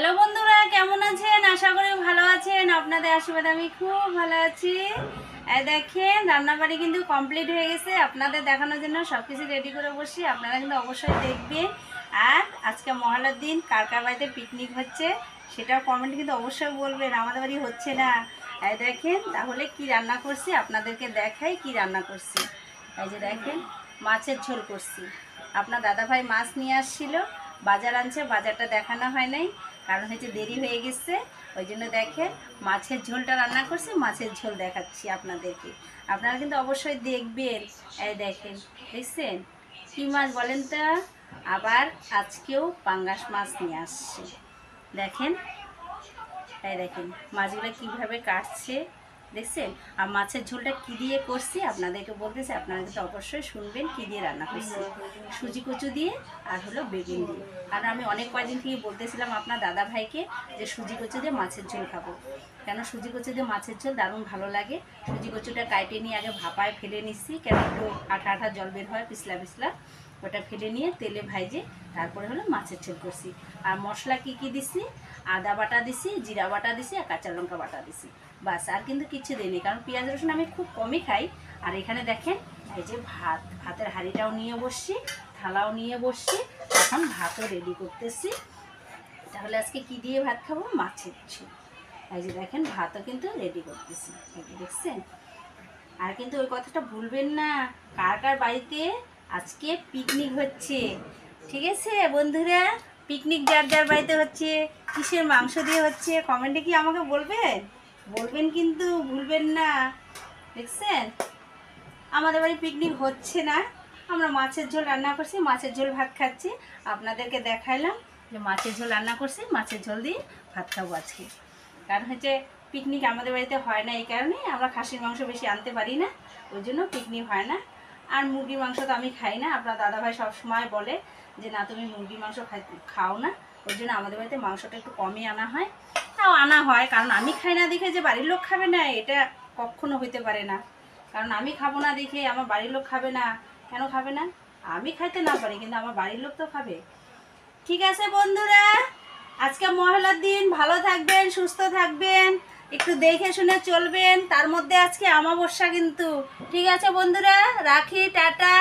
Hello বন্ধুরা, কেমন আছেন? আশা করি ভালো আছেন। আপনাদের আশীর্বাদে আমি খুব ভালো আছি। এই দেখেন রান্নাবাড়ি কিন্তু কমপ্লিট হয়ে গেছে। আপনাদের দেখানোর জন্য সব কিছু রেডি করে বসি, আপনারা কিন্তু অবশ্যই দেখবেন। আর আজকে মহালয়ার দিন কার কার বাড়িতে পিকনিক হচ্ছে সেটাও কমেন্ট কিন্তু অবশ্যই বলবেন। আমাদের বাড়ি হচ্ছে না। এই দেখেন তাহলে কি রান্না করছি আপনাদেরকে দেখাই কি রান্না করছি। এই যে দেখেন মাছের ঝোল করছি। আপনার দাদাভাই মাছ নিয়ে আসছিল, বাজার আনছে, বাজারটা দেখানো হয় নাই কারণ হচ্ছে দেরি হয়ে গেছে। ওই জন্য দেখেন মাছের ঝোলটা রান্না করছি, মাছের ঝোল দেখাচ্ছি আপনাদেরকে। আপনারা কিন্তু অবশ্যই দেখবেন। এই দেখেন, দেখছেন কী মাছ বলেন তো? আবার আজকেও পাঙ্গাস মাছ নিয়ে আসছে। দেখেন, এই দেখেন মাছগুলো কীভাবে কাটছে, দেখছেন? আর মাছের ঝোলটা কী দিয়ে করছি আপনাদেরকে বলতেছি, আপনারা কিন্তু অবশ্যই শুনবেন কী দিয়ে রান্না করছি। সুজি কচু দিয়ে আর হলো বেগুন দিয়ে। আর আমি অনেক কয়েকদিন থেকে বলতেছিলাম আপনার দাদা ভাইকে যে সুজি কচু দিয়ে মাছের ঝোল খাবো, কেন সুজি কচু দিয়ে মাছের ঝোল দারুণ ভালো লাগে। সুজি কচুটা কাটে নিয়ে আগে ভাপায় ফেলে নিচ্ছি, কেন একটু আঠা আঠা জল বের হয়, পিছলা পিছলা, ওটা ফেলে নিয়ে তেলে ভাইজে তারপরে হলো মাছের ঝোল করছি। আর মশলা কি কি দিছি, আদা বাটা দিছি, জিরা বাটা দিছি, আর কাঁচা লঙ্কা বাটা দিছি, বাস। আর কিন্তু কিছু দিইনি, কারণ পেঁয়াজ রসুন আমি খুব কমই খাই। আর এখানে দেখেন এই যে ভাতের হাঁড়িটাও নিয়ে বসছি, থালাও নিয়ে বসছি, এখন ভাতও রেডি করতেছি। তাহলে আজকে কি দিয়ে ভাত খাবো? মাছের ঝোল। এই যে দেখেন ভাতও কিন্তু রেডি করতেছি, এই যে দেখছেন। আর কিন্তু ওই কথাটা ভুলবেন না, কার কার বাড়িতে আজকে পিকনিক হচ্ছে, ঠিক আছে বন্ধুরা? পিকনিক যার যার বাড়িতে হচ্ছে, কিসের মাংস দিয়ে হচ্ছে, কমেন্টে কি আমাকে বলবেন? বলবেন কিন্তু ভুলবেন না, দেখছেন? আমাদের বাড়ি পিকনিক হচ্ছে না, আমরা মাছের ঝোল রান্না করছি, মাছের ঝোল ভাত খাচ্ছি। আপনাদেরকে দেখাইলাম যে মাছের ঝোল রান্না করছি, মাছের ঝোল দিয়ে ভাত খাবো আজকে। কারণ হচ্ছে পিকনিক আমাদের বাড়িতে হয় না, এই কারণে আমরা খাসির মাংস বেশি আনতে পারি না, ওই জন্য পিকনিক হয় না। আর মুরগির মাংস তো আমি খাই না, আপনার দাদাভাই সবসময় বলে যে না তুমি মুরগির মাংস খাও না, ওই জন্য আমাদের বাড়িতে মাংসটা একটু কমই আনা হয়। তাও আনা হয়, কারণ আমি খাই না দেখে যে বাড়ির লোক খাবে না, এটা কখনো হইতে পারে না। কারণ আমি খাবো না দেখে আমার বাড়ির লোক খাবে না। কেন খাবে না? আমি খাইতে না পারি, কিন্তু আমার বাড়ির লোক তো খাবে। ঠিক আছে বন্ধুরা, আজকে মহালয়ার দিন, ভালো থাকবেন, সুস্থ থাকবেন, একটু দেখে শুনে চলবেন। তার মধ্যে আজকে অমাবস্যা কিন্তু। ঠিক আছে বন্ধুরা, রাখি, টাটা।